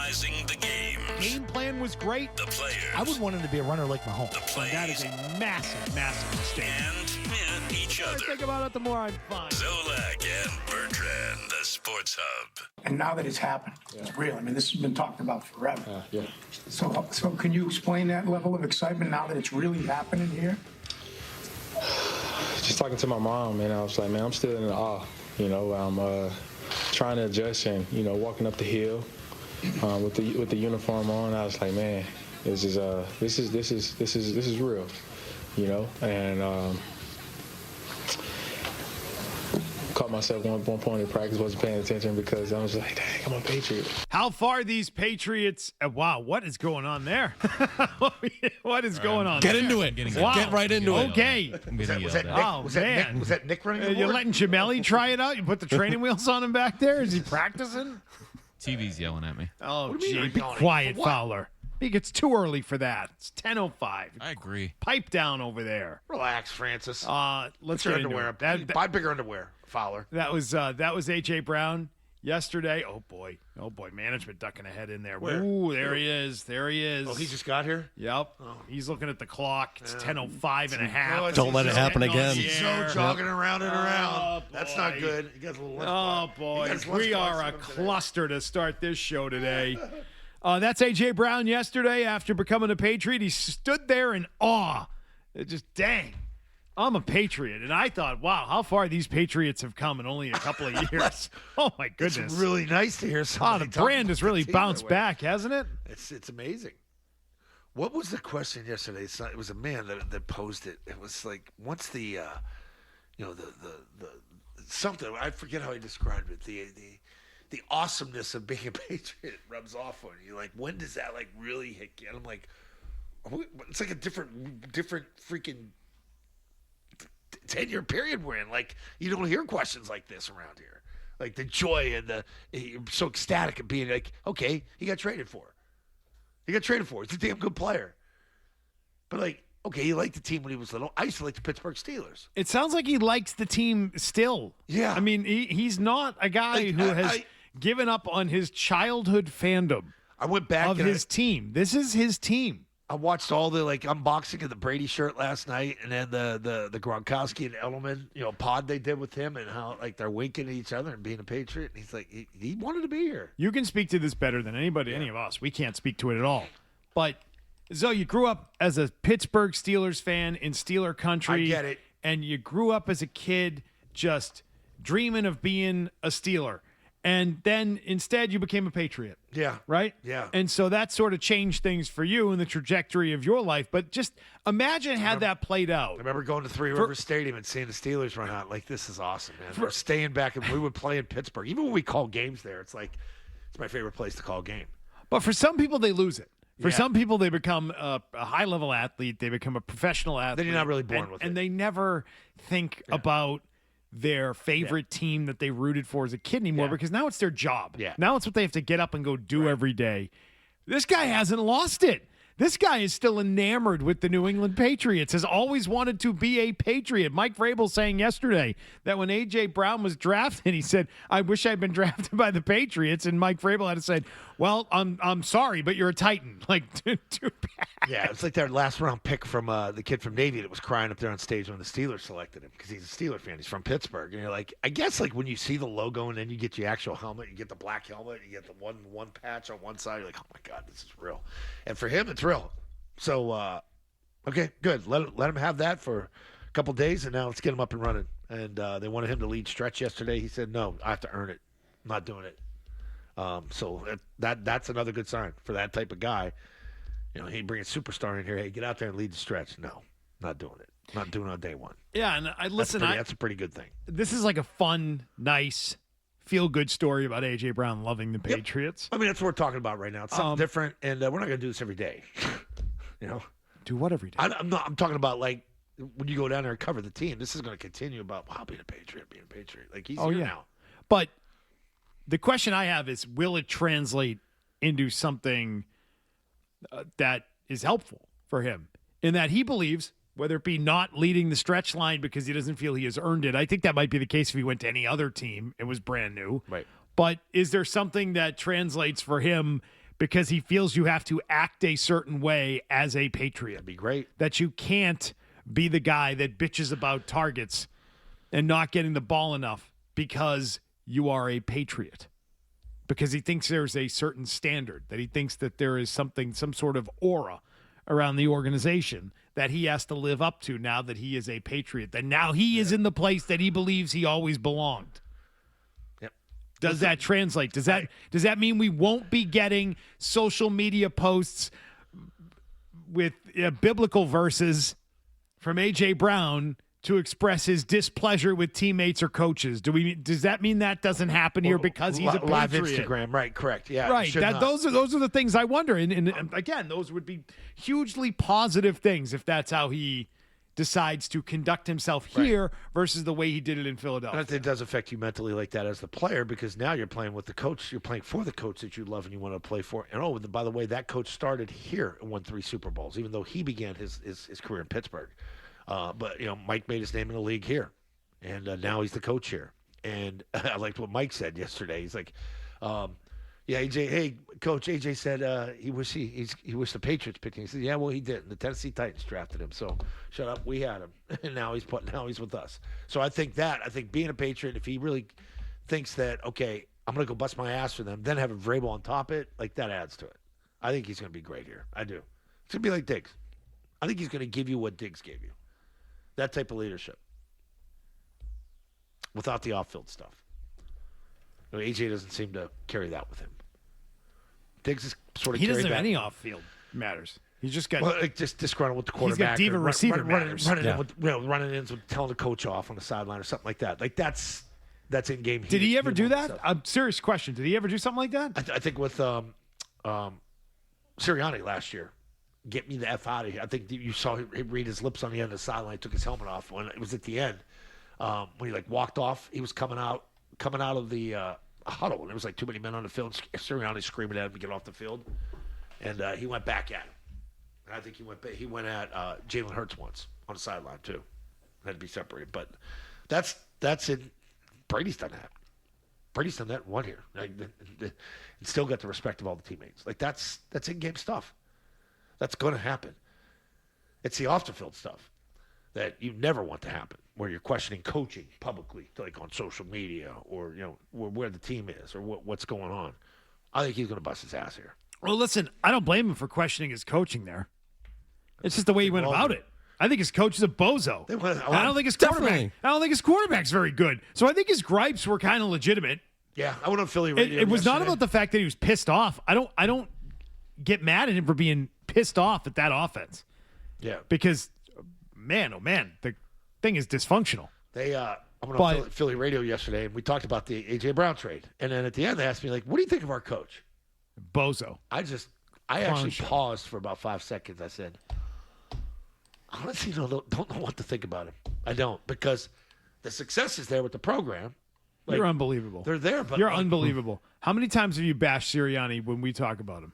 analyzing the game. Game plan was great. The players. I would want him to be a runner like Mahomes. The plays. That is a massive, massive mistake. And each The more I other. think about it, the more I'm fine. Zolak and Bertrand, the Sports Hub. And now that it's happened, it's real. I mean, this has been talked about forever. Yeah. So can you explain that level of excitement now that it's really happening here? Just talking to my mom, and I was like, man, I'm still in awe. I'm trying to adjust, and walking up the hill with the uniform on. I was like, man, this is real, and. Caught myself one point in practice, wasn't paying attention because I was like, dang, I'm a Patriot. How far these Patriots? Wow, what is going on there? What is going on? Get there? into it. Wow. Get right into it. Okay. Was that Nick running the You're board? letting Jamelli try it out? You put the training wheels on him back there? Is he practicing? TV's yelling at me. Oh, do you mean, gee, be yelling? quiet, For what? Fowler. I think it's too early for that. It's 10:05. I agree. Pipe down over there. Relax, Francis. Let's Put your get into underwear. it. Buy bigger underwear, Fowler. That was AJ Brown yesterday. Oh boy, management ducking a head in there. Where? Ooh, there he is. Oh, he just got here? Yep. He's looking at the clock. It's 10:05 and a half. Oh, Don't let it happen Getting on again. the So air. jogging around and around. Oh, That's boy. not good. He got a little lunch Oh box. He boy, got his lunch we box are a with him today. cluster to start this show today. That's AJ Brown yesterday after becoming a Patriot. He stood there in awe. It just dang. I'm a Patriot. And I thought, wow, how far these Patriots have come in only a couple of years. Oh, my goodness. It's really nice to hear Oh, somebody the talk brand about has the really team bounced that way. back, hasn't it? It's amazing. What was the question yesterday? It was a man that posed it. It was like once the something, I forget how he described it. The awesomeness of being a Patriot rubs off on you. Like, when does that really hit you? And I'm like, it's like a different freaking 10-year period we're in. Like, you don't hear questions like this around here. Like the joy and you're so ecstatic at being like, okay, he got traded for. He's a damn good player. But like, okay, he liked the team when he was little. I used to like the Pittsburgh Steelers. It sounds like he likes the team still. Yeah. I mean, he's not a guy who has given up on his childhood fandom I went back of and his team. This is his team. I watched all the unboxing of the Brady shirt last night, and then the Gronkowski and Edelman pod they did with him, and how they're winking at each other and being a Patriot. And he's like, he wanted to be here. You can speak to this better than anybody, any of us. We can't speak to it at all. But Zoe, you grew up as a Pittsburgh Steelers fan in Steeler country. I get it. And you grew up as a kid just dreaming of being a Steeler. And then instead you became a Patriot. Yeah. Right? Yeah. And so that sort of changed things for you in the trajectory of your life. But just imagine had that played out. I remember going to Three Rivers Stadium and seeing the Steelers run out. Like, this is awesome, man. We're staying back, and we would play in Pittsburgh. Even when we call games there, it's like, it's my favorite place to call a game. But for some people, they lose it. For Yeah. some people, they become a high-level athlete. They become a professional athlete. Then you're not really born with it. And they never think about their favorite team that they rooted for as a kid anymore because now it's their job. Yeah. Now it's what they have to get up and go do every day. This guy hasn't lost it. This guy is still enamored with the New England Patriots, has always wanted to be a Patriot. Mike Vrabel saying yesterday that when A.J. Brown was drafted, he said, I wish I'd been drafted by the Patriots. And Mike Vrabel had to say, well, I'm sorry, but you're a Titan. Like, too bad. Yeah, it's like that last round pick from the kid from Navy that was crying up there on stage when the Steelers selected him because he's a Steeler fan. He's from Pittsburgh. And you're like, I guess when you see the logo and then you get your actual helmet, you get the black helmet, you get the one patch on one side, you're like, oh my God, this is real. And for him, it's real. So, okay, good. Let him have that for a couple days, and now let's get him up and running. And they wanted him to lead stretch yesterday. He said, no, I have to earn it. I'm not doing it. So that's another good sign for that type of guy. He bring a superstar in here. Hey, get out there and lead the stretch. No, not doing it. Not doing it on day one. Yeah, and That's a pretty good thing. This is like a fun, nice, feel-good story about A.J. Brown loving the Patriots. I mean, that's what we're talking about right now. It's something different, and we're not going to do this every day. Do what every day? I'm talking about like when you go down there and cover the team. This is going to continue about being a Patriot. Like he's here now. But the question I have is, will it translate into something that is helpful for him in that he believes, whether it be not leading the stretch line because he doesn't feel he has earned it. I think that might be the case if he went to any other team. It was brand new. Right. But is there something that translates for him because he feels you have to act a certain way as a Patriot. That'd be great. That you can't be the guy that bitches about targets and not getting the ball enough because you are a Patriot. Because he thinks there's a certain standard, that he thinks that there is some sort of aura around the organization that he has to live up to now that he is a Patriot, that now he is in the place that he believes he always belonged. Yep. Does that translate? Does that mean we won't be getting social media posts with biblical verses from A.J. Brown to express his displeasure with teammates or coaches? Does that mean that doesn't happen here because he's a Patriot? Live Instagram, right? Correct. Yeah, right. Those are the things I wonder. And again, those would be hugely positive things if that's how he decides to conduct himself here versus the way he did it in Philadelphia. And it does affect you mentally like that as the player, because now you're playing with the coach. You're playing for the coach that you love and you want to play for. And by the way, that coach started here and won 3 Super Bowls, even though he began his career in Pittsburgh. But Mike made his name in the league here, and now he's the coach here. And I liked what Mike said yesterday. He's like, AJ, hey, Coach, AJ said he wished the Patriots picked him. He said, yeah, well, he didn't. The Tennessee Titans drafted him, so shut up. We had him, and now he's with us. So I think being a Patriot, if he really thinks that, okay, I'm going to go bust my ass for them, then have a Vrabel on top of it, like that adds to it. I think he's going to be great here. I do. It's going to be like Diggs. I think he's going to give you what Diggs gave you. That type of leadership. Without the off-field stuff. AJ doesn't seem to carry that with him. Diggs is sort of he doesn't have any off-field matters. He's just got just disgruntled with the quarterback. He's got diva receiver matters. Running ins with telling the coach off on the sideline or something like that. Like that's in game. Did he ever do that? A serious question. Did he ever do something like that? I think with Sirianni last year. Get me the F out of here. I think you saw him read his lips on the end of the sideline. Took his helmet off when it was at the end. When he walked off, he was coming out of the huddle, and there was too many men on the field. Sirianni screaming at him to get off the field, and he went back at him. And I think he went at Jalen Hurts once on the sideline too. Had to be separated, but that's it. Brady's done that. Brady's done that one year, and still got the respect of all the teammates. That's in-game stuff. That's going to happen. It's the off-the-field stuff that you never want to happen, where you're questioning coaching publicly, on social media, or where the team is, or what's going on. I think he's going to bust his ass here. Well, listen, I don't blame him for questioning his coaching there. It's just the way he went about it. I think his coach is a bozo. I don't think his quarterback. I don't think his quarterback's very good. So I think his gripes were kind of legitimate. Yeah, I went on Philly radio. It was not about the fact that he was pissed off. I don't get mad at him for being pissed off at that offense. Yeah. Because, man, oh, man, the thing is dysfunctional. I went on Philly radio yesterday, and we talked about the A.J. Brown trade. And then at the end, they asked me, what do you think of our coach? Bozo. I actually paused for about 5 seconds. I said, honestly, don't know what to think about him. I don't, because the success is there with the program. You're unbelievable. They're there, but you're unbelievable. How many times have you bashed Sirianni when we talk about him?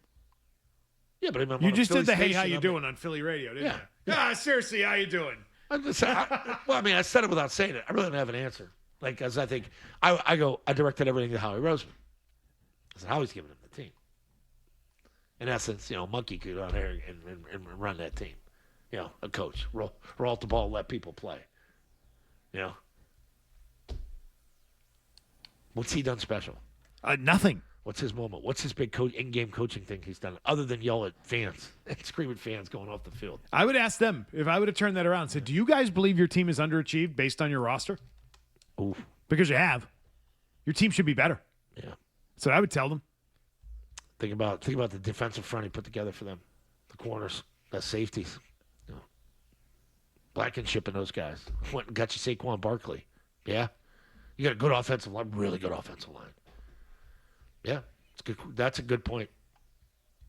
Yeah, but you just did the "Hey, how you doing" on Philly radio, didn't you? Yeah, seriously, how you doing? I said it without saying it. I really don't have an answer. As I think, I directed everything to Howie Roseman. I said, Howie's giving him the team. In essence, Monkey could go out there and run that team. A coach, roll out the ball, let people play. What's he done special? Nothing. What's his moment? What's his big in-game coaching thing he's done other than yell at fans and scream at fans going off the field? I would ask them, if I would have turned that around and said, do you guys believe your team is underachieved based on your roster? Ooh. Because you have. Your team should be better. Yeah. So I would tell them. Think about the defensive front he put together for them. The corners, the safeties. Blankenship and those guys. Went and got you Saquon Barkley. Yeah. You got a good offensive line, really good offensive line. Yeah, it's good. That's a good point.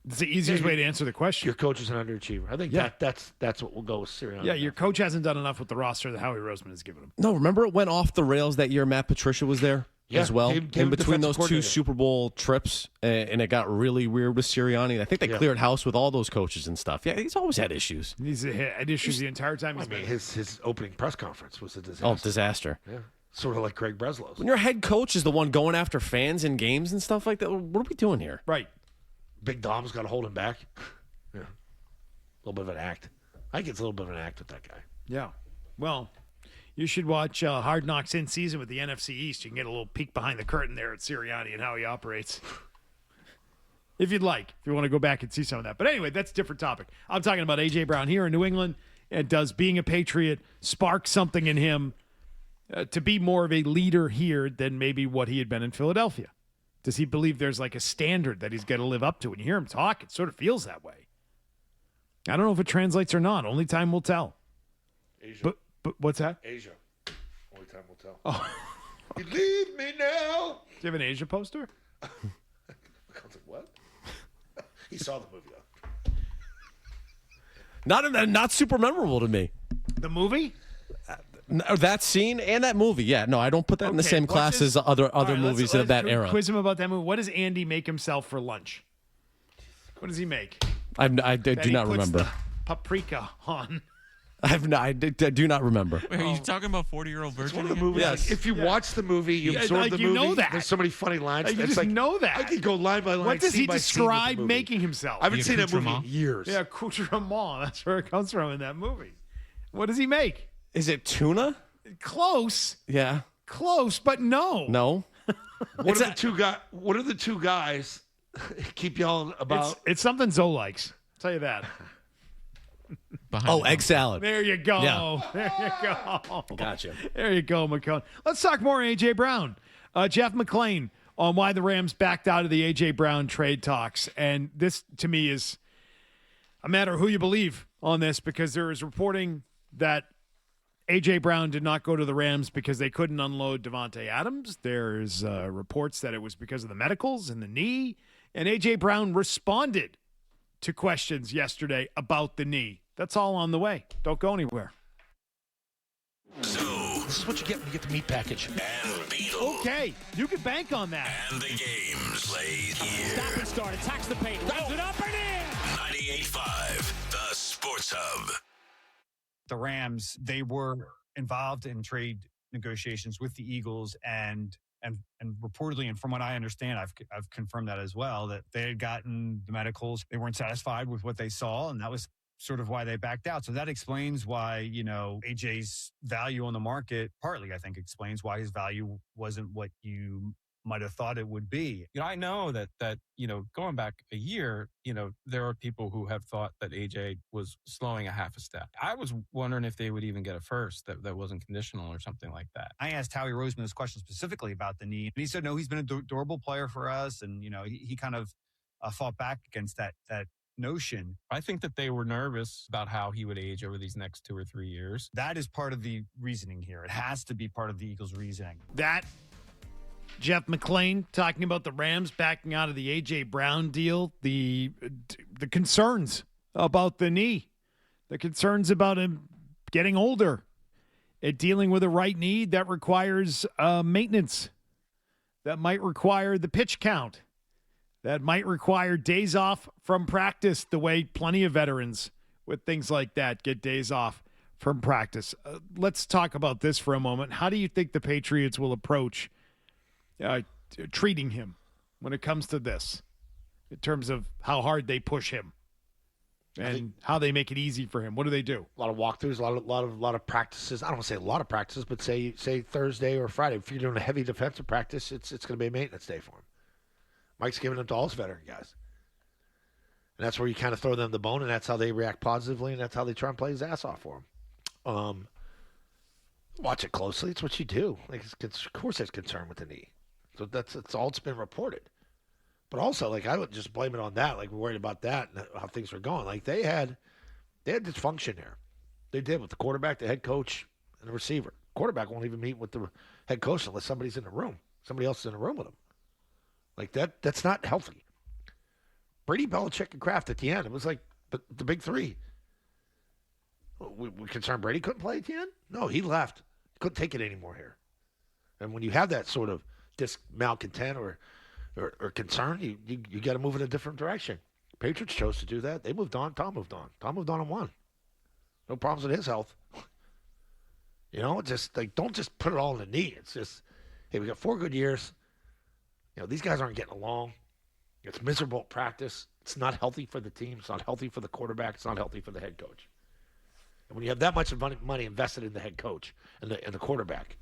It's the easiest way to answer the question. Your coach is an underachiever. I think that's what we'll go with Sirianni. Yeah, your coach hasn't done enough with the roster that Howie Roseman has given him. No, remember it went off the rails that year Matt Patricia was there as well? In between those 2 Super Bowl trips, and it got really weird with Sirianni. I think they cleared house with all those coaches and stuff. Yeah, he's always had issues. He's had issues the entire time he's been. His opening press conference was a disaster. Oh, disaster. Yeah. Sort of like Craig Breslow's. When your head coach is the one going after fans in games and stuff like that, what are we doing here? Right. Big Dom's got to hold him back. Yeah. A little bit of an act. I think it's a little bit of an act with that guy. Yeah. Well, you should watch Hard Knocks in season with the NFC East. You can get a little peek behind the curtain there at Sirianni and how he operates. If you'd like, if you want to go back and see some of that. But anyway, that's a different topic. I'm talking about A.J. Brown here in New England. And does being a Patriot spark something in him to be more of a leader here than maybe what he had been in Philadelphia? Does he believe there's like a standard that he's got to live up to? When you hear him talk, it sort of feels that way. I don't know if it translates or not. Only time will tell. Asia. But what's that? Asia. Only time will tell. Oh. You leave me now. Do you have an Asia poster? I was like, what? He saw the movie, though. Not super memorable to me. The movie? That scene and that movie, yeah. No, I don't put that in the same class as other movies of that era. Quiz him about that movie. What does Andy make himself for lunch? What does he make? I do not remember. The paprika on. I do not remember. Wait, are you talking about 40-Year-Old Virgin? One of the movies. Yes. If you watch the movie, you absorb the movie. You know that. There's so many funny lines. You It's just know that. I could go line by line. What does he scene by scene with the describe movie. making himself? I haven't seen that movie in accoutrement? years. Yeah, accoutrement. That's where it comes from in that movie. What does he make? Is it tuna? Close. Yeah. Close, but no. No. What are the two guys keep yelling about? It's something Zoe likes. I'll tell you that. Egg salad. There you go. Yeah. There you go. Gotcha. There you go, McCone. Let's talk more A.J. Brown. Jeff McClain on why the Rams backed out of the A.J. Brown trade talks. And this, to me, is a matter of who you believe on this, because there is reporting that A.J. Brown did not go to the Rams because they couldn't unload Devontae Adams. There's reports that it was because of the medicals and the knee. And A.J. Brown responded to questions yesterday about the knee. That's all on the way. Don't go anywhere. So, This is what you get when you get the meat package. and Beetle. Okay, you can bank on that. And the games played here. Stop and start. Attacks the paint. Runs it up and in. 98.5, the Sports Hub. The Rams, they were involved in trade negotiations with the Eagles and reportedly, and from what I understand, I've confirmed that as well, that they had gotten the medicals. They weren't satisfied with what they saw, and that was sort of why they backed out. So that explains why, AJ's value on the market, partly I think explains why his value wasn't what you might have thought it would be. I know that going back a year, there are people who have thought that AJ was slowing a half a step. I was wondering if they would even get a first that wasn't conditional or something like that. I asked Howie Roseman this question specifically about the knee, and he said, no, he's been a durable player for us. And, he kind of fought back against that notion. I think that they were nervous about how he would age over these next 2 or 3 years. That is part of the reasoning here. It has to be part of the Eagles' reasoning. That Jeff McClain talking about the Rams backing out of the A.J. Brown deal, the concerns about the knee, the concerns about him getting older, and dealing with a right knee that requires maintenance, that might require the pitch count, that might require days off from practice, the way plenty of veterans with things like that get days off from practice. Let's talk about this for a moment. How do you think the Patriots will approach treating him when it comes to this, in terms of how hard they push him and how they make it easy for him? What do they do? A lot of walkthroughs, a lot of practices. I don't want to say a lot of practices, but say Thursday or Friday. If you're doing a heavy defensive practice, it's going to be a maintenance day for him. Mike's giving them to all his veteran guys. And that's where you kind of throw them the bone, and that's how they react positively, and that's how they try and play his ass off for him. Watch it closely. It's what you do. Of course there's concern with the knee. So that's all it's been reported. But also, I would just blame it on that. We're worried about that and how things are going. They had dysfunction there. They did with the quarterback, the head coach, and the receiver. Quarterback won't even meet with the head coach unless somebody's in the room. Somebody else is in the room with him. That's not healthy. Brady, Belichick, and Kraft at the end. It was like the big three. We concerned Brady couldn't play at the end? No, he left. He couldn't take it anymore here. And when you have that sort of malcontent or concern, you got to move in a different direction. Patriots chose to do that. They moved on. Tom moved on. Tom moved on and won. No problems with his health. Just don't just put it all in the knee. It's just, hey, we got 4 good years. These guys aren't getting along. It's miserable at practice. It's not healthy for the team. It's not healthy for the quarterback. It's not healthy for the head coach. And when you have that much money invested in the head coach and the quarterback,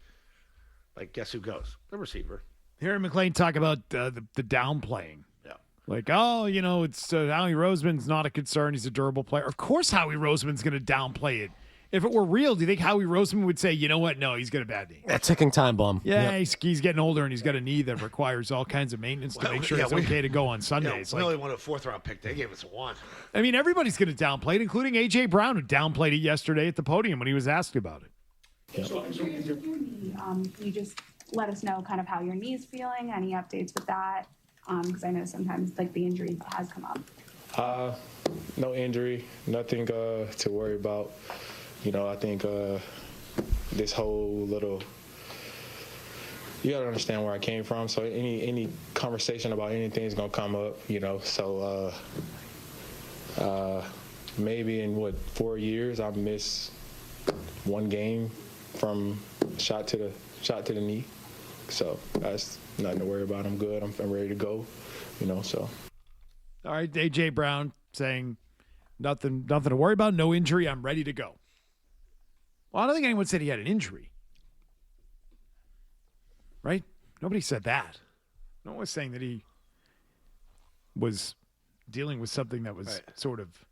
like, guess who goes? The receiver. Hearing McLean talk about the downplaying. Yeah. Like, it's Howie Roseman's not a concern. He's a durable player. Of course Howie Roseman's going to downplay it. If it were real, do you think Howie Roseman would say, you know what? No, he's got a bad knee. That ticking time bomb. Yeah, he's getting older, and he's got a knee that requires all kinds of maintenance to make sure it's okay to go on Sundays. We only won a 4th-round pick. They gave us a 1. I mean, everybody's going to downplay it, including A.J. Brown, who downplayed it yesterday at the podium when he was asked about it. Yeah. So, can you just let us know kind of how your knee's feeling, any updates with that? Because I know sometimes, like, the injury has come up. No injury, nothing to worry about. I think this whole little, you got to understand where I came from. So any conversation about anything is going to come up, So maybe in 4 years, I've missed one game from shot to the knee. So that's nothing to worry about. I'm good. I'm ready to go, so. All right, A.J. Brown saying nothing to worry about, no injury, I'm ready to go. Well, I don't think anyone said he had an injury. Right? Nobody said that. No one was saying that he was dealing with something that was sort of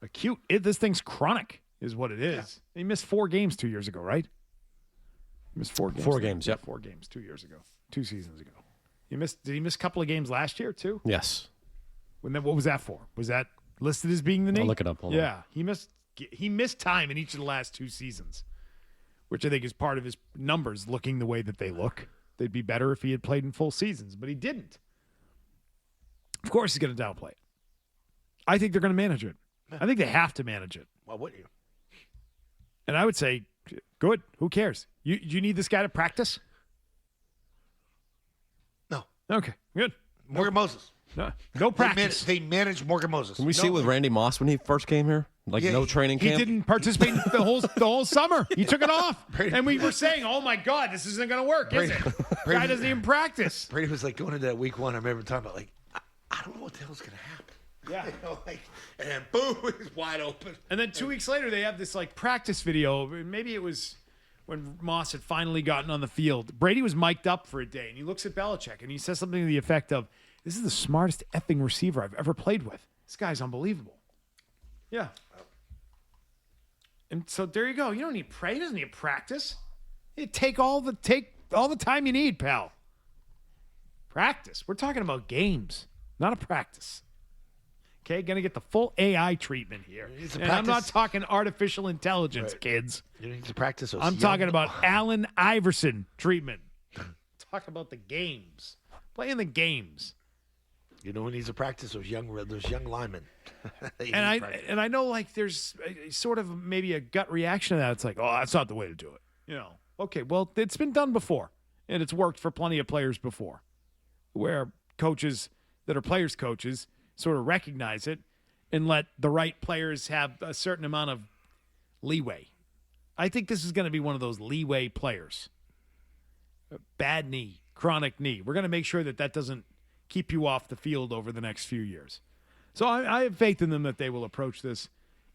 acute. This thing's chronic is what it is. Yeah. He missed 4 games 2 years ago, right? He missed 4 games. 4 games, yep. 4 games 2 years ago. 2 seasons ago. Did he miss a couple of games last year, too? Yes. What was that for? Was that listed as being the knee? I'll look it up. Hold on. He missed time in each of the last 2 seasons, which I think is part of his numbers looking the way that they look. They'd be better if he had played in full seasons, but he didn't. Of course he's going to downplay it. I think they're going to manage it. I think they have to manage it. Why wouldn't you? And I would say, good. Who cares? You need this guy to practice? No. Okay, good. Morgan Moses. No practice. They managed Morgan Moses. Can we see it with Randy Moss when he first came here? No training camp? He didn't participate the whole summer. He took it off. And we were saying, oh, my God, this isn't going to work, is it? Guy doesn't even practice. Brady was going into that week 1. I remember talking about, I don't know what the hell's going to happen. Yeah. And then, boom, he's wide open. And then 2 weeks later, they have this, practice video. Maybe it was when Moss had finally gotten on the field. Brady was mic'd up for a day, and he looks at Belichick, and he says something to the effect of, this is the smartest effing receiver I've ever played with. This guy's unbelievable. Yeah. And so there you go. You don't need pray. He doesn't need practice. You take all the time you need, pal. Practice. We're talking about games, not a practice. Okay, gonna get the full AI treatment here. And I'm not talking artificial intelligence, kids. You need to practice those. I'm talking about Allen Iverson treatment. Talk about the games. Playing the games. You know who needs to practice? Those young linemen. and I know there's sort of maybe a gut reaction to that. It's like, oh, that's not the way to do it. Okay, well, it's been done before, and it's worked for plenty of players before, where coaches that are players' coaches sort of recognize it and let the right players have a certain amount of leeway. I think this is going to be one of those leeway players. Bad knee, chronic knee. We're going to make sure that doesn't keep you off the field over the next few years. So I have faith in them that they will approach this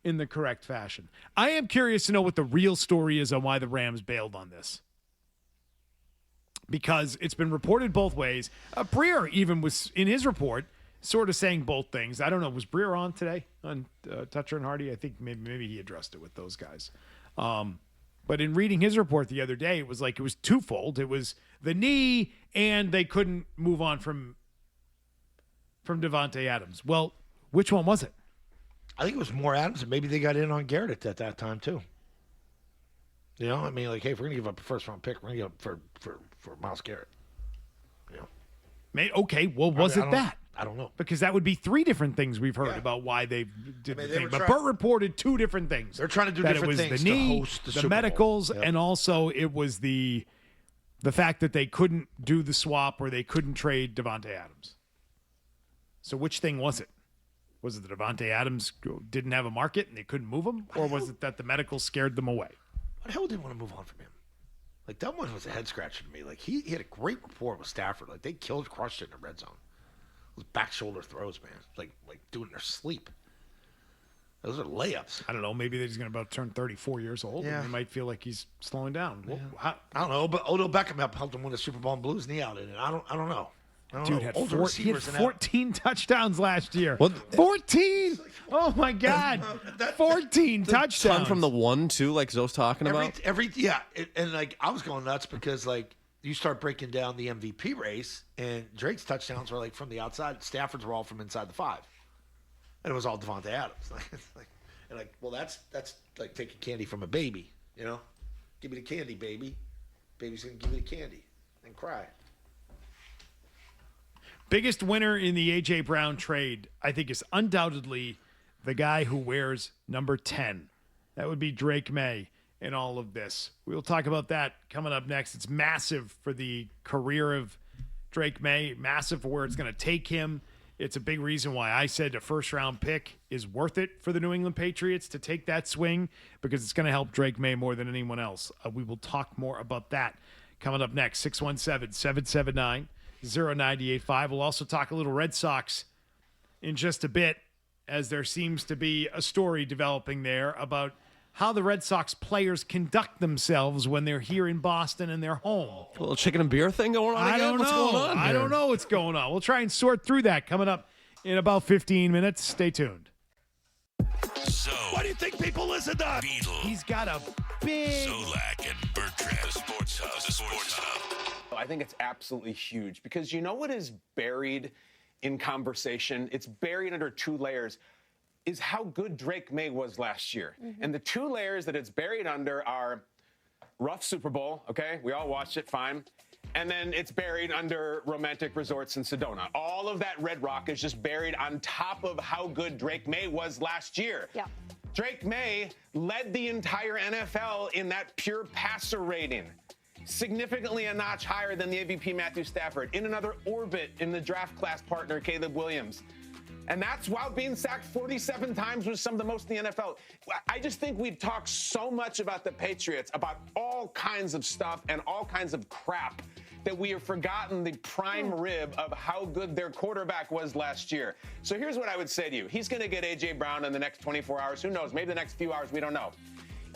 in the correct fashion. I am curious to know what the real story is on why the Rams bailed on this. Because it's been reported both ways. Breer even was, in his report, sort of saying both things. I don't know. Was Breer on today on Toucher and Hardy? I think maybe he addressed it with those guys. But in reading his report the other day, it was twofold. It was the knee, and they couldn't move on from Davante Adams. Well, which one was it? I think it was more Adams, and maybe they got in on Garrett at that time too. Hey, if we're going to give up a first-round pick, we're going to give up for Myles Garrett. Okay, well, was it that? I don't know. Because that would be 3 different things we've heard about why they did the thing. But Burt reported 2 different things. They're trying to do different things the knee, to host the Super Bowl. Medicals, and also it was the fact that they couldn't do the swap or they couldn't trade Davante Adams. So which thing was it? Was it that Davante Adams didn't have a market and they couldn't move him? Or was it that the medicals scared them away? What the hell did they want to move on from him? That one was a head scratcher to me. He had a great rapport with Stafford. They crushed it in the red zone. Those back shoulder throws, man. Like doing their sleep. Those are layups. I don't know. Maybe he's going to about turn 34 years old. Yeah. And he might feel like he's slowing down. Yeah. I don't know, but Odell Beckham helped him win the Super Bowl and blew his knee out in it. I don't know. Dude had 14 touchdowns last year. 14! Oh, my God. 14 touchdowns. Ton from the 1-2, like Zoe's talking about. And like I was going nuts because like you start breaking down the MVP race, and Drake's touchdowns were like from the outside. Stafford's were all from inside the 5. And it was all Devontae Adams. Well, that's like taking candy from a baby, you know? Give me the candy, baby. Baby's going to give you the candy and cry. Biggest winner in the A.J. Brown trade, I think, is undoubtedly the guy who wears number 10. That would be Drake May in all of this. We'll talk about that coming up next. It's massive for the career of Drake May, massive for where it's going to take him. It's a big reason why I said a first-round pick is worth it for the New England Patriots to take that swing, because it's going to help Drake May more than anyone else. We will talk more about that coming up next. 617-779-0985. We'll also talk a little Red Sox in just a bit, as there seems to be a story developing there about how the Red Sox players conduct themselves when they're here in Boston and they're home. A little chicken and beer thing going on again? I don't know. What's going on I here? don't know what's going on. We'll try and sort through that coming up in about 15 minutes. Stay tuned. So, Why do you think people listen to Beetle, He's got a big... Zolak and Bertrand, the Sports Hub. I think it's absolutely huge because you know what is buried in conversation? It's buried under 2 layers. Is how good Drake May was last year. Mm-hmm. And the 2 layers that it's buried under are rough Super Bowl, okay? We all watched it, fine. And then it's buried under romantic resorts in Sedona. All of that Red Rock is just buried on top of how good Drake May was last year. Yeah. Drake May led the entire NFL in that pure passer rating. Significantly a notch higher than the MVP Matthew Stafford. In another orbit in the draft class partner, Caleb Williams. And that's while being sacked 47 times with some of the most in the NFL. I just think we talk so much about the Patriots, about all kinds of stuff and all kinds of crap, that we have forgotten the prime rib of how good their quarterback was last year. So here's what I would say to you. He's going to get A.J. Brown in the next 24 hours. Who knows? Maybe the next few hours. We don't know.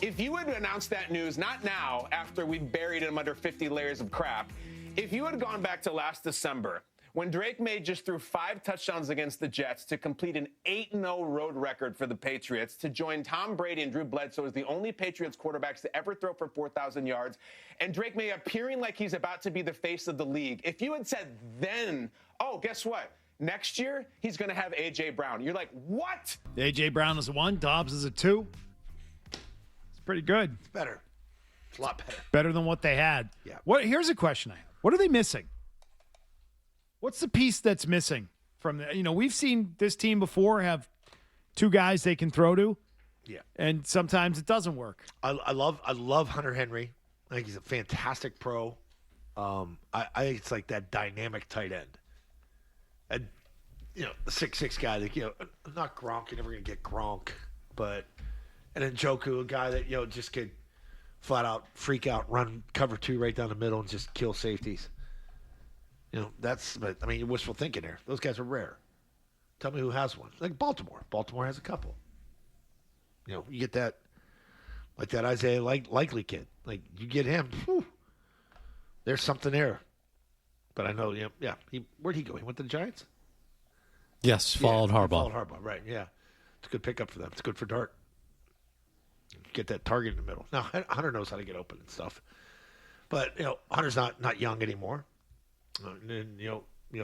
If you had announced that news, not now, after we've buried him under 50 layers of crap, if you had gone back to last December, when Drake May just threw 5 touchdowns against the Jets to complete an 8-0 road record for the Patriots, to join Tom Brady and Drew Bledsoe as the only Patriots quarterbacks to ever throw for 4,000 yards, and Drake May appearing like he's about to be the face of the league, if you had said then, oh, guess what? Next year, he's going to have A.J. Brown. You're like, what? A.J. Brown is a 1. Dobbs is a 2. It's pretty good. It's better. It's a lot better. Better than what they had. Yeah. Here's a question I have. What are they missing? What's the piece that's missing from the, we've seen this team before have 2 guys they can throw to. Yeah. And sometimes it doesn't work. I love Hunter Henry. I think he's a fantastic pro. I think it's like that dynamic tight end. And, the 6'6" guy that, not Gronk, you're never going to get Gronk, but, and then Njoku, a guy that, just could flat out freak out, run cover 2 right down the middle and just kill safeties. You're wishful thinking there. Those guys are rare. Tell me who has one. Like Baltimore. Baltimore has a couple. You get that, like that Isiah Likely kid. Like, you get him, whew, there's something there. But I know, where'd he go? He went to the Giants? Yes, followed Harbaugh. Followed Harbaugh, right, yeah. It's a good pickup for them. It's good for Dart. Get that target in the middle. Now, Hunter knows how to get open and stuff. But, Hunter's not young anymore. And,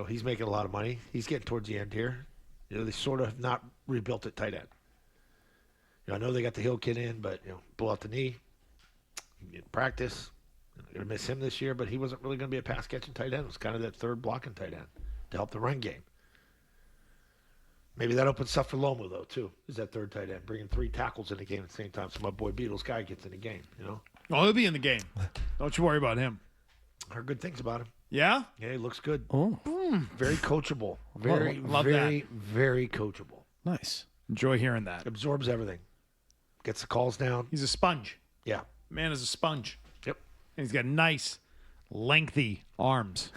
he's making a lot of money. He's getting towards the end here. They sort of have not rebuilt at tight end. I know they got the Hill kid in, but, blew out the knee. In practice. They're going to miss him this year, but he wasn't really going to be a pass-catching tight end. It was kind of that third blocking tight end to help the run game. Maybe that opens stuff for Lomu, though, too, is that third tight end, bringing 3 tackles in the game at the same time. So my boy Beatles guy gets in the game, Oh, he'll be in the game. Don't you worry about him. I heard good things about him. Yeah? Yeah, he looks good. Oh. Very coachable. Very, love very, that. very coachable. Nice. Enjoy hearing that. Absorbs everything. Gets the calls down. He's a sponge. Yeah. Man is a sponge. Yep. And he's got nice, lengthy arms.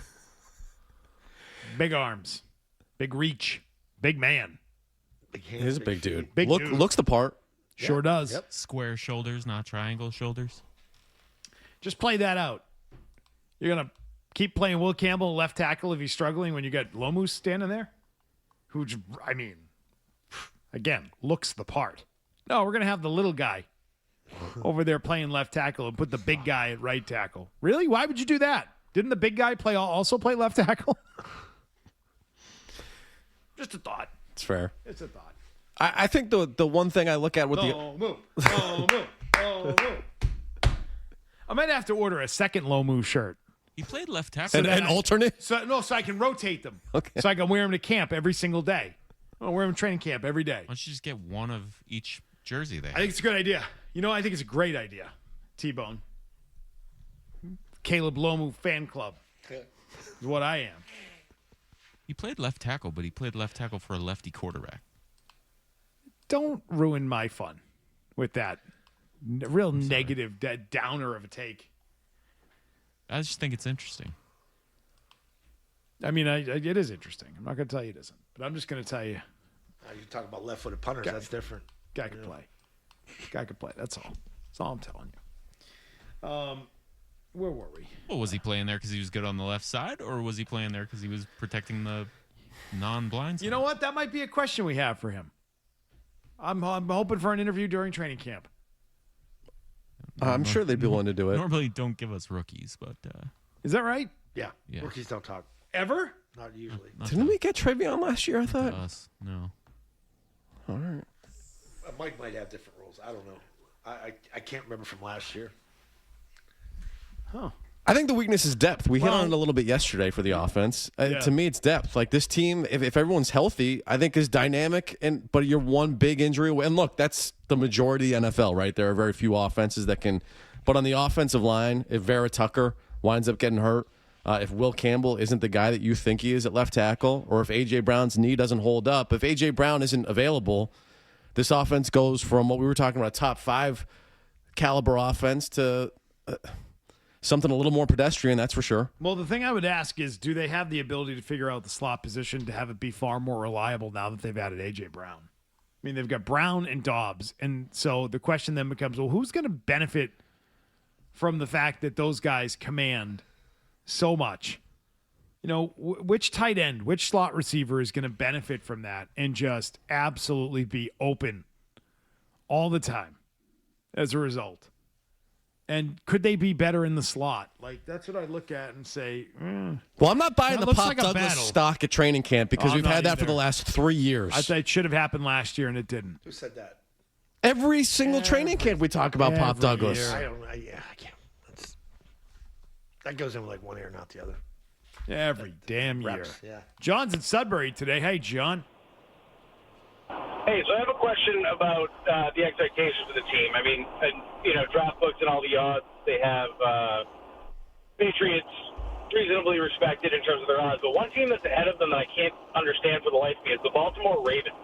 Big arms. Big reach. Big man. Big hands, He's a big dude. Big dude. Looks the part. Sure does. Yep. Square shoulders, not triangle shoulders. Just play that out. You're going to keep playing Will Campbell left tackle if he's struggling when you got Lomu standing there? Who, I mean, again, looks the part. No, we're going to have the little guy over there playing left tackle and put the big guy at right tackle. Really? Why would you do that? Didn't the big guy also play left tackle? Just a thought. It's fair. It's a thought. I think the one thing I look at with Lomu. I might have to order a second Lomu shirt. He played left tackle. an alternate. So I can rotate them. Okay. So I can wear them to camp every single day. I'll wear them to training camp every day. Why don't you just get one of each jersey there? I think it's a good idea. I think it's a great idea. T-Bone. Caleb Lomu fan club is what I am. He played left tackle, but he played left tackle for a lefty quarterback. Don't ruin my fun with that real negative downer of a take. I just think it's interesting. I mean, it is interesting. I'm not going to tell you it isn't, but I'm just going to tell you. You talk about left-footed punters. That's different. Guy can play. Guy can play. That's all. That's all I'm telling you. Where were we? Well, was he playing there because he was good on the left side, or was he playing there because he was protecting the non-blind side? You know what? That might be a question we have for him. I'm hoping for an interview during training camp. I'm sure they'd be willing to do it. Normally don't give us rookies, but... Is that right? Yeah. Yeah. Rookies don't talk. Ever? Not usually. Didn't we get Travion last year, I thought? Us, no. All right. Mike might have different rules. I don't know. I can't remember from last year. Huh. I think the weakness is depth. We hit on it a little bit yesterday for the offense. To me, it's depth. Like this team, if everyone's healthy, I think is dynamic. But you're one big injury away. And look, that's the majority of the NFL, right? There are very few offenses that can. But on the offensive line, if Vera Tucker winds up getting hurt, if Will Campbell isn't the guy that you think he is at left tackle, or if A.J. Brown's knee doesn't hold up, if A.J. Brown isn't available, this offense goes from what we were talking about, top 5 caliber offense to something a little more pedestrian, that's for sure. Well, the thing I would ask is, do they have the ability to figure out the slot position to have it be far more reliable now that they've added A.J. Brown? I mean, they've got Brown and Dobbs, and so the question then becomes, well, who's going to benefit from the fact that those guys command so much? Which tight end, which slot receiver is going to benefit from that and just absolutely be open all the time as a result? And could they be better in the slot? Like, that's what I look at and say, Well, I'm not buying that the looks Pop like a Douglas battle. stock at training camp because we've not had that for either. the last 3 years. I thought it should have happened last year and it didn't. Who said that? Every single training camp we talk about Pop Every Douglas. year. I can't. That goes in with like one ear, not the other. Every damn year. Reps, yeah. John's in Sudbury today. Hey, John. Hey, so I have a question about the expectations for the team. I mean, draft books and all the odds, they have Patriots reasonably respected in terms of their odds. But one team that's ahead of them that I can't understand for the life of me is the Baltimore Ravens.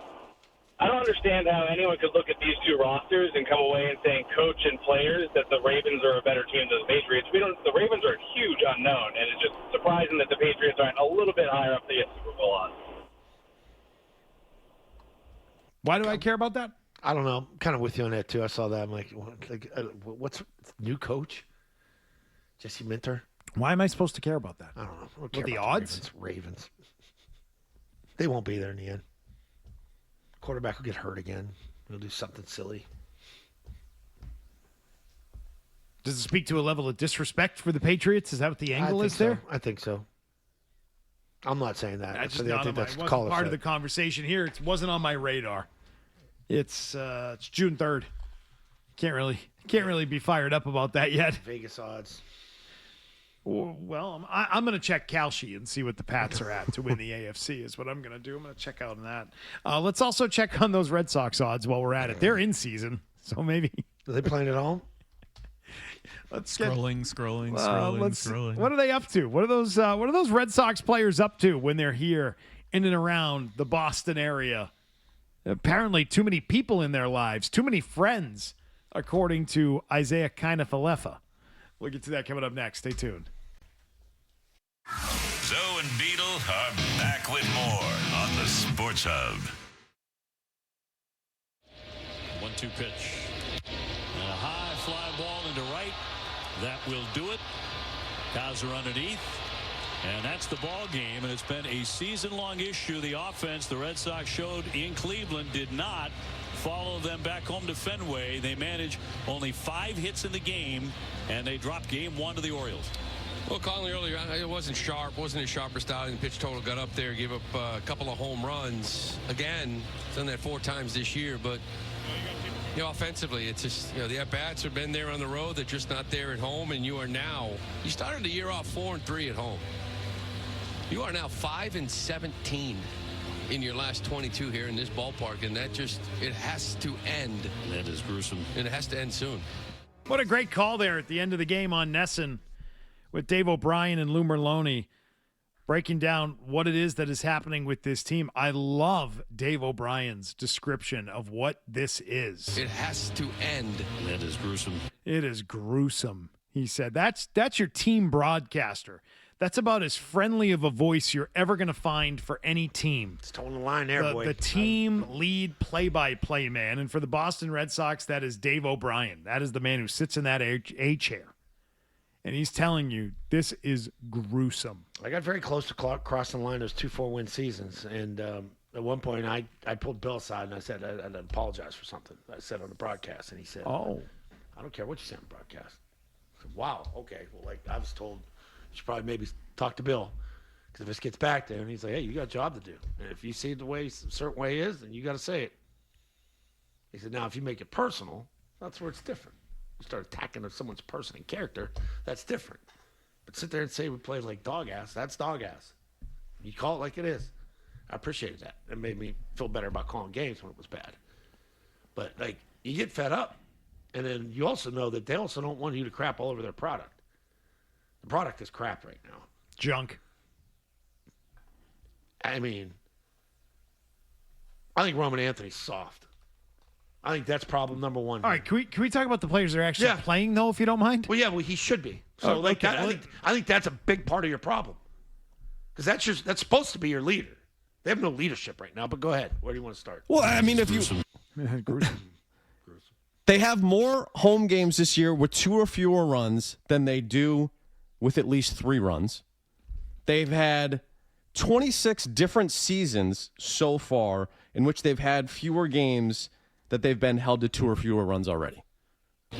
I don't understand how anyone could look at these two rosters and come away and saying coach and players that the Ravens are a better team than the Patriots. The Ravens are a huge unknown, and it's just surprising that the Patriots aren't a little bit higher up the Super Bowl odds. Why do I care about that? I don't know. I'm kind of with you on that too. I saw that. I'm like what's new coach? Jesse Minter. Why am I supposed to care about that? I don't know. I don't With care the about odds? Ravens. They won't be there in the end. Quarterback will get hurt again. He'll do something silly. Does it speak to a level of disrespect for the Patriots? Is that what the angle is there? I think so. I'm not saying that. I just I think that's it wasn't caller part of said. the conversation here. It wasn't on my radar. It's June 3rd. Can't really be fired up about that yet. Vegas odds. Well, I'm going to check Kalshi and see what the Pats are at to win the AFC is what I'm going to do. I'm going to check out on that. Let's also check on those Red Sox odds while we're at it. They're in season, so maybe. Are they playing at home? Scrolling. What are they up to? What are those Red Sox players up to when they're here in and around the Boston area? Apparently, too many people in their lives, too many friends, according to Isiah Kiner-Falefa. We'll get to that coming up next. Stay tuned. Zoe and Beetle are back with more on The Sports Hub. 1-2 pitch. And a high fly ball into right. That will do it. Kaiser underneath. And that's the ball game. And it's been a season-long issue. The offense the Red Sox showed in Cleveland did not follow them back home to Fenway. They managed only 5 hits in the game, and they dropped game 1 to the Orioles. Well, Conley earlier, it wasn't sharp. Wasn't a sharper style. The pitch total got up there, gave up a couple of home runs. Again, done that 4 times this year, but offensively, it's just, the at-bats have been there on the road. They're just not there at home, and you started the year off 4-3 at home. You are now 5-17 in your last 22 here in this ballpark, and that it has to end. That is gruesome. And it has to end soon. What a great call there at the end of the game on Nesson with Dave O'Brien and Lou Merlone breaking down what it is that is happening with this team. I love Dave O'Brien's description of what this is. It has to end. That is gruesome. It is gruesome, he said. That's your team broadcaster. That's about as friendly of a voice you're ever going to find for any team. It's towing the line there, boy. The team lead play-by-play man. And for the Boston Red Sox, that is Dave O'Brien. That is the man who sits in that A chair. And he's telling you, this is gruesome. I got very close to crossing the line those 2 4-win seasons. And at one point, I pulled Bill aside and I said, I'd apologize for something I said on the broadcast. And he said, I don't care what you say on the broadcast. I said, wow, okay. Well, I was told you should probably maybe talk to Bill. Because if this gets back there, and he's like, hey, you got a job to do. And if you see the way a certain way is, then you got to say it. He said, now, if you make it personal, that's where it's different. You start attacking someone's person and character, that's different. But sit there and say we played like dog ass, that's dog ass. You call it like it is. I appreciated that. It made me feel better about calling games when it was bad. But, you get fed up. And then you also know that they also don't want you to crap all over their product. The product is crap right now. Junk. I mean, I think Roman Anthony's soft. I think that's problem number 1. All right, can we talk about the players that are actually playing, though, if you don't mind? Well, he should be. So, I think that's a big part of your problem. Because that's supposed to be your leader. They have no leadership right now, but go ahead. Where do you want to start? Well, I mean, if you... Gruesome. They have more home games this year with 2 or fewer runs than they do with at least 3 runs. They've had 26 different seasons so far in which they've had fewer games that they've been held to 2 or fewer runs already.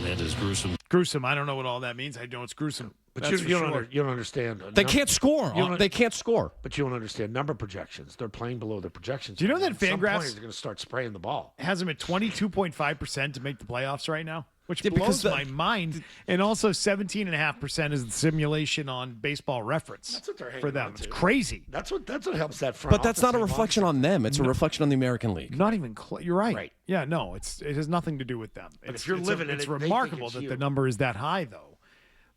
That is gruesome. Gruesome. I don't know what all that means. I know it's gruesome. But you don't understand. They can't score. They can't score. But you don't understand number projections. They're playing below their projections. Do you know that Fangraphs Fangraphs are going to start spraying the ball? Has them at 22.5% to make the playoffs right now? Which blows my mind. And also 17.5% is the simulation on Baseball Reference. That's what they're hanging for them. on to. It's crazy. That's what helps that front. But that's not a reflection on them. It's a reflection on the American League. Not even you're right. Yeah, no, it has nothing to do with them. But if you're living in it, it's they think remarkable it's that you. the number is that high, though.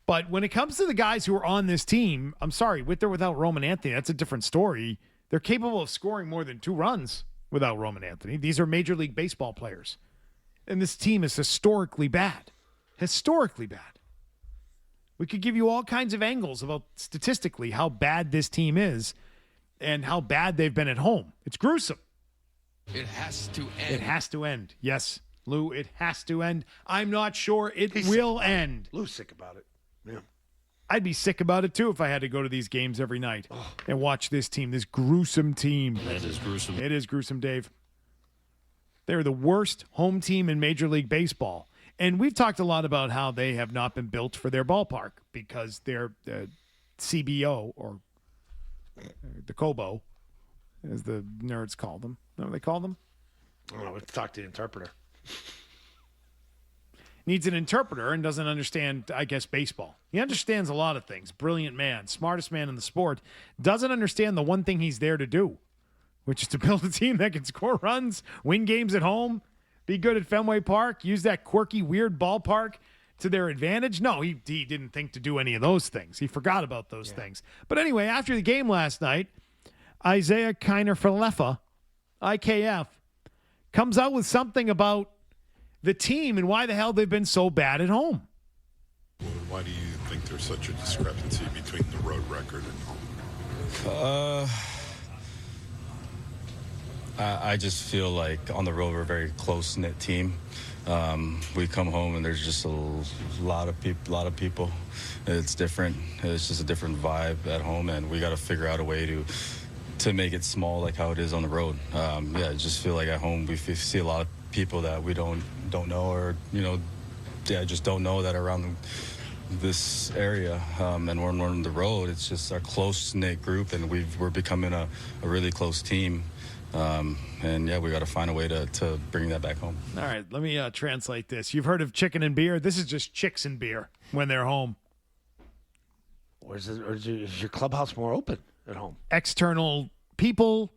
But when it comes to the guys who are on this team, I'm sorry, with or without Roman Anthony, that's a different story. They're capable of scoring more than 2 runs without Roman Anthony. These are Major League Baseball players. And this team is historically bad. Historically bad. We could give you all kinds of angles about statistically how bad this team is and how bad they've been at home. It's gruesome. It has to end. It has to end. Yes, Lou, it has to end. I'm not sure it will end. Lou's sick about it. Yeah. I'd be sick about it, too, if I had to go to these games every night and watch this team, this gruesome team. That is gruesome. It is gruesome, Dave. They're the worst home team in Major League Baseball. And we've talked a lot about how they have not been built for their ballpark because their CBO, or the Kobo, as the nerds call them. Know what they call them? I don't know. Let's talk to the interpreter. Needs an interpreter and doesn't understand, I guess, baseball. He understands a lot of things. Brilliant man, smartest man in the sport. Doesn't understand the one thing he's there to do, which is to build a team that can score runs, win games at home, be good at Fenway Park, use that quirky, weird ballpark to their advantage. No, he didn't think to do any of those things. He forgot about those things. But anyway, after the game last night, Isiah Kiner-Falefa, IKF, comes out with something about the team and why the hell they've been so bad at home. Why do you think there's such a discrepancy between the road record and home? I just feel like on the road we're a very close-knit team. We come home and there's just a lot of people. It's different. It's just a different vibe at home, and we got to figure out a way to make it small like how it is on the road. I just feel like at home we see a lot of people that we don't know, or just don't know that are around this area. And when we're on the road, it's just a close-knit group, and we're becoming a really close team. We got to find a way to bring that back home. All right, let me translate this. You've heard of chicken and beer. This is just chicks and beer when they're home. Or is your clubhouse more open at home? External people.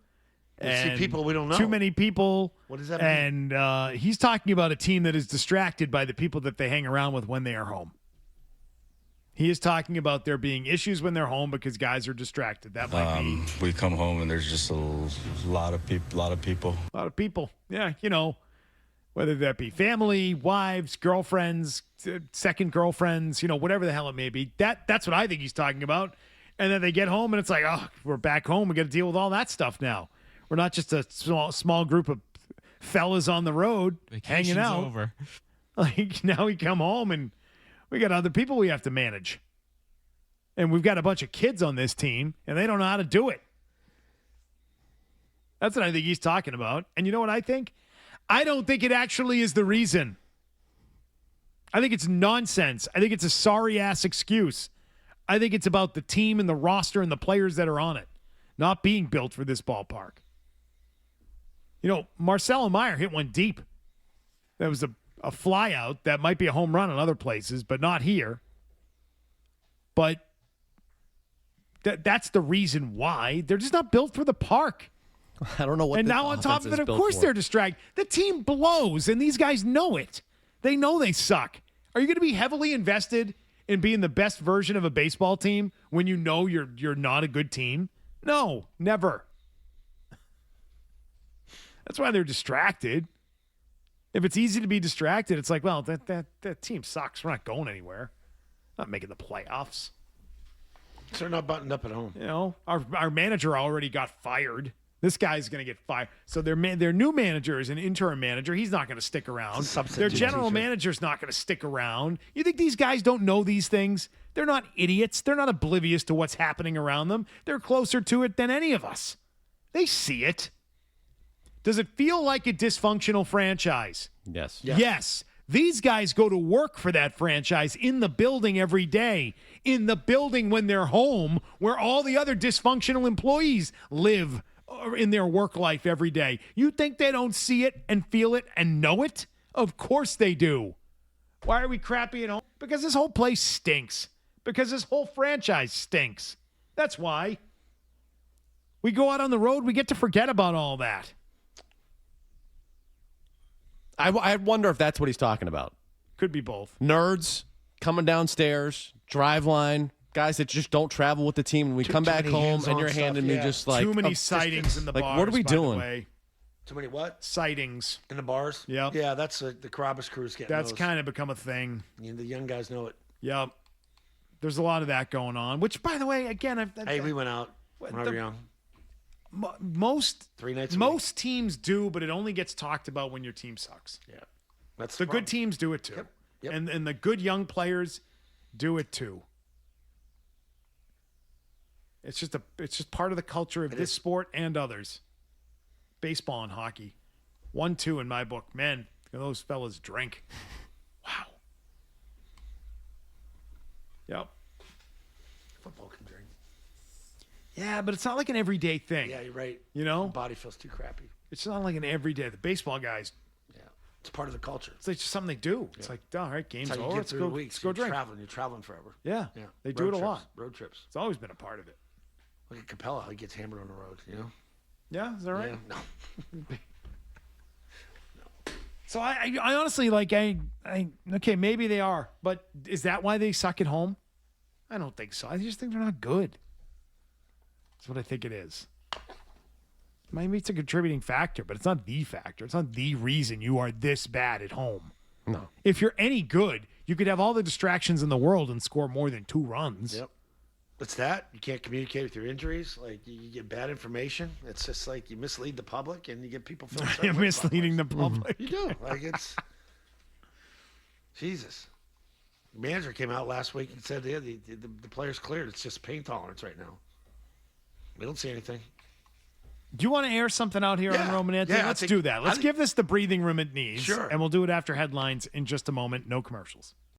And people we don't know. Too many people. What does that mean? And he's talking about a team that is distracted by the people that they hang around with when they are home. He is talking about there being issues when they're home because guys are distracted. That might be. We come home and there's just a lot of people. A lot of people. Yeah, whether that be family, wives, girlfriends, second girlfriends, whatever the hell it may be. That's what I think he's talking about. And then they get home and it's like, oh, we're back home. We got to deal with all that stuff now. We're not just a small group of fellas on the road hanging out. Over. Like now we come home and we got other people we have to manage. And we've got a bunch of kids on this team, and they don't know how to do it. That's what I think he's talking about. And you know what I think? I don't think it actually is the reason. I think it's nonsense. I think it's a sorry-ass excuse. I think it's about the team and the roster and the players that are on it not being built for this ballpark. Marcelo Meyer hit one deep. That was a fly out that might be a home run in other places, but not here. But that's the reason why. They're just not built for the park. I don't know what. And now on top of it, of course they're distracted. The team blows, and these guys know it. They know they suck. Are you going to be heavily invested in being the best version of a baseball team when you know you're not a good team? No, never. That's why they're distracted. If it's easy to be distracted, it's like, well, that team sucks. We're not going anywhere. Not making the playoffs. So they're not buttoned up at home. Our manager already got fired. This guy's going to get fired. So their new manager is an interim manager. He's not going to stick around. Their general manager's not going to stick around. You think these guys don't know these things? They're not idiots. They're not oblivious to what's happening around them. They're closer to it than any of us. They see it. Does it feel like a dysfunctional franchise? Yes. Yes. These guys go to work for that franchise in the building every day, in the building when they're home, where all the other dysfunctional employees live in their work life every day. You think they don't see it and feel it and know it? Of course they do. Why are we crappy at home? Because this whole place stinks. Because this whole franchise stinks. That's why. We go out on the road, we get to forget about all that. I wonder if that's what he's talking about. Could be both. Nerds coming downstairs, drive line, guys that just don't travel with the team. When we come back home and you're handing me just like too many sightings in the bars. What are we doing? Too many what? Sightings in the bars. Yep. Yeah, that's the Carabas crew's getting. That's kind of become a thing. The young guys know it. Yep. There's a lot of that going on. Which, by the way, again, we went out when we were young. Most 3 nights. Most teams do, but it only gets talked about when your team sucks. Yeah, that's the good teams do it too. Yep. And the good young players do it too. It's just part of the culture of this sport and others. Baseball and hockey, 1-2 in my book. Man, those fellas drink. Wow. Yep. Football can drink. Yeah, but it's not like an everyday thing. Yeah, you're right. My body feels too crappy. It's not like an everyday. The baseball guys. Yeah, it's part of the culture. It's like just something they do. It's like, all right, game's over. Let's go drink. You're traveling forever. Yeah. They do it a lot. Road trips. It's always been a part of it. Look at Capella. He gets hammered on the road. Yeah, is that right? Yeah. No. So I honestly okay, maybe they are, but is that why they suck at home? I don't think so. I just think they're not good. That's what I think it is. Maybe it's a contributing factor, but it's not the factor. It's not the reason you are this bad at home. No. If you're any good, you could have all the distractions in the world and score more than 2 runs. Yep. It's that. You can't communicate with your injuries. Like, you get bad information. It's just like you mislead the public and you get people feeling certain You're ways about misleading the players. public. You do. Like, it's Jesus. The manager came out last week and said, yeah, the player's cleared. It's just pain tolerance right now. We don't see anything. Do you want to air something out here on Roman Anthony? Yeah, Let's do that. Let's give this the breathing room it needs. Sure. And we'll do it after headlines in just a moment. No commercials.